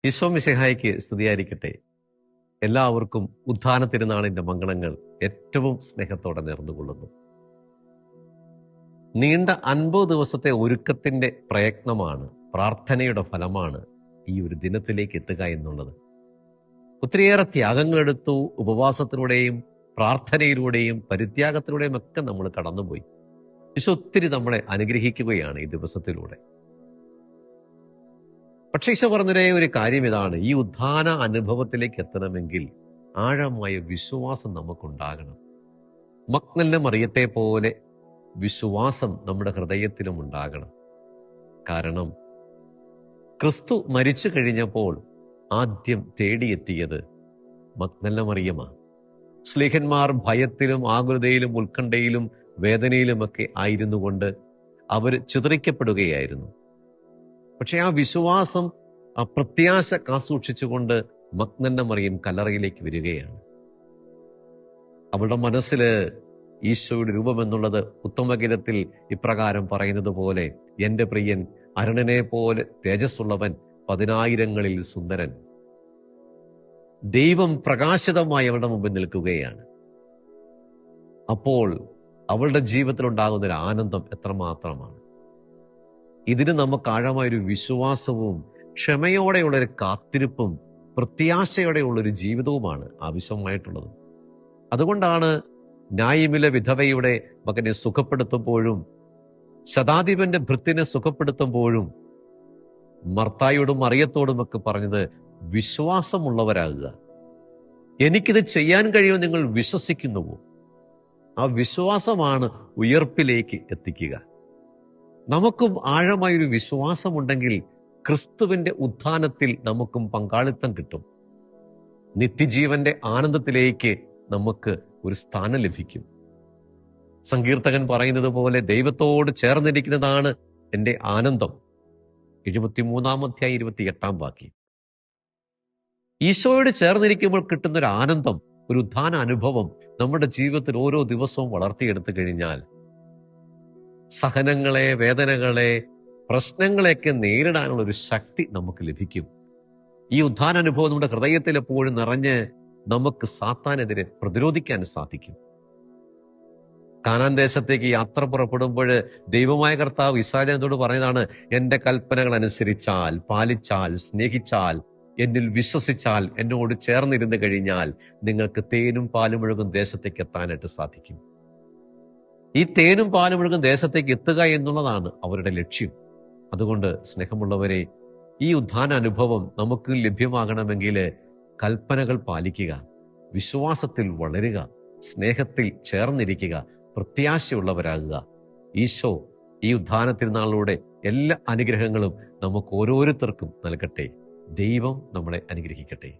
ഈശോ മിശിഹായ്ക്ക് സ്തുതിയായിരിക്കട്ടെ. എല്ലാവർക്കും ഉത്ഥാന തിരുനാളിന്റെ മംഗളങ്ങൾ ഏറ്റവും സ്നേഹത്തോടെ നേർന്നുകൊള്ളുന്നു. നീണ്ട 50 ദിവസത്തെ ഒരുക്കത്തിന്റെ പ്രയത്നമാണ്, പ്രാർത്ഥനയുടെ ഫലമാണ് ഈ ഒരു ദിനത്തിലേക്ക് എത്തുക എന്നുള്ളത്. ഒത്തിരിയേറെ ത്യാഗങ്ങളെടുത്തു. ഉപവാസത്തിലൂടെയും പ്രാർത്ഥനയിലൂടെയും പരിത്യാഗത്തിലൂടെയും ഒക്കെ നമ്മൾ കടന്നുപോയി. ഈശോ ഒത്തിരി നമ്മളെ അനുഗ്രഹിക്കുകയാണ് ഈ ദിവസത്തിലൂടെ. പക്ഷേ ഈശോ പറഞ്ഞൊരേ ഒരു കാര്യം ഇതാണ്: ഈ ഉത്ഥാന അനുഭവത്തിലേക്ക് എത്തണമെങ്കിൽ ആഴമായ വിശ്വാസം നമുക്കുണ്ടാകണം. മഗ്ദലന മറിയത്തെ പോലെ വിശ്വാസം നമ്മുടെ ഹൃദയത്തിലും ഉണ്ടാകണം. കാരണം ക്രിസ്തു മരിച്ചു കഴിഞ്ഞപ്പോൾ ആദ്യം തേടിയെത്തിയത് മഗ്ദലന മറിയമാണ്. ശ്ലീഹന്മാർ ഭയത്തിലും ആകുലതയിലും ഉത്കണ്ഠയിലും വേദനയിലുമൊക്കെ ആയിരുന്നു കൊണ്ട് അവർ ചിതറിക്കപ്പെടുകയായിരുന്നു. പക്ഷെ ആ വിശ്വാസം, ആ പ്രത്യാശ കാസൂക്ഷിച്ചുകൊണ്ട് മഗ്ദലന മറിയം കല്ലറയിലേക്ക് വരികയാണ്. അവളുടെ മനസ്സിൽ ഈശോയുടെ രൂപം എന്നുള്ളത് ഉത്തമഗീതത്തിൽ ഇപ്രകാരം പറയുന്നത് പോലെ: എന്റെ പ്രിയൻ അരുണനെ പോലെ തേജസ്സുള്ളവൻ, 10,000ങ്ങളിൽ സുന്ദരൻ. ദൈവം പ്രകാശിതമായി അവളുടെ മുമ്പിൽ നിൽക്കുകയാണ്. അപ്പോൾ അവളുടെ ജീവിതത്തിൽ ഉണ്ടാകുന്ന ഒരു ആനന്ദം എത്രമാത്രമാണ്! ഇതിന് നമുക്ക് ആഴമായൊരു വിശ്വാസവും ക്ഷമയോടെയുള്ളൊരു കാത്തിരിപ്പും പ്രത്യാശയോടെയുള്ളൊരു ജീവിതവുമാണ് ആവശ്യമായിട്ടുള്ളത്. അതുകൊണ്ടാണ് ന്യായമിലെ വിധവയുടെ മകനെ സുഖപ്പെടുത്തുമ്പോഴും ശതാധിപന്റെ ഭൃത്തിനെ സുഖപ്പെടുത്തുമ്പോഴും മർത്തായോടും മറിയത്തോടുമൊക്കെ പറഞ്ഞത്, വിശ്വാസമുള്ളവരാകുക. എനിക്കിത് ചെയ്യാൻ കഴിയുമെന്ന് നിങ്ങൾ വിശ്വസിക്കുന്നുവോ? ആ വിശ്വാസമാണ് ഉയർപ്പിലേക്ക് എത്തിക്കുക. നമുക്കും ആഴമായൊരു വിശ്വാസമുണ്ടെങ്കിൽ ക്രിസ്തുവിന്റെ ഉത്ഥാനത്തിൽ നമുക്കും പങ്കാളിത്തം കിട്ടും. നിത്യജീവന്റെ ആനന്ദത്തിലേക്ക് നമുക്ക് ഒരു സ്ഥാനം ലഭിക്കും. സങ്കീർത്തകൻ പറയുന്നത് പോലെ, ദൈവത്തോട് ചേർന്നിരിക്കുന്നതാണ് എൻ്റെ ആനന്ദം. 73-ാം അധ്യായം 28-ാം വാക്യം. ഈശോയോട് ചേർന്നിരിക്കുമ്പോൾ കിട്ടുന്നൊരു ആനന്ദം, ഒരു ഉത്ഥാന അനുഭവം നമ്മുടെ ജീവിതത്തിൽ ഓരോ ദിവസവും വളർത്തിയെടുത്തു കഴിഞ്ഞാൽ സഹനങ്ങളെ, വേദനകളെ, പ്രശ്നങ്ങളെയൊക്കെ നേരിടാനുള്ള ഒരു ശക്തി നമുക്ക് ലഭിക്കും. ഈ ഉത്ഥാന അനുഭവം നമ്മുടെ ഹൃദയത്തിൽ എപ്പോഴും നിറഞ്ഞ് നമുക്ക് സാത്താനെതിരെ പ്രതിരോധിക്കാൻ സാധിക്കും. കാനാൻ ദേശത്തേക്ക് യാത്ര പുറപ്പെടുമ്പോൾ ദൈവമായ കർത്താവ് ഇസ്രായേലിനോട് പറഞ്ഞതാണ്: എന്റെ കൽപ്പനകൾ അനുസരിച്ചാൽ, പാലിച്ചാൽ, സ്നേഹിച്ചാൽ, എന്നിൽ വിശ്വസിച്ചാൽ, എന്നോട് ചേർന്നിരുന്നു കഴിഞ്ഞാൽ നിങ്ങൾക്ക് തേനും പാലും ഒഴുകും ദേശത്തേക്ക് എത്താനായിട്ട് സാധിക്കും. ഈ തേനും പാലും ഒഴുകും ദേശത്തേക്ക് എത്തുക എന്നുള്ളതാണ് അവരുടെ ലക്ഷ്യം. അതുകൊണ്ട് സ്നേഹമുള്ളവരെ, ഈ ഉത്ഥാന അനുഭവം നമുക്ക് ലഭ്യമാകണമെങ്കിൽ കൽപ്പനകൾ പാലിക്കുക, വിശ്വാസത്തിൽ വളരുക, സ്നേഹത്തിൽ ചേർന്നിരിക്കുക, പ്രത്യാശയുള്ളവരാകുക. ഈശോ ഈ ഉത്ഥാന തിരുനാളിലൂടെ എല്ലാ അനുഗ്രഹങ്ങളും നമുക്ക് ഓരോരുത്തർക്കും നൽകട്ടെ. ദൈവം നമ്മളെ അനുഗ്രഹിക്കട്ടെ.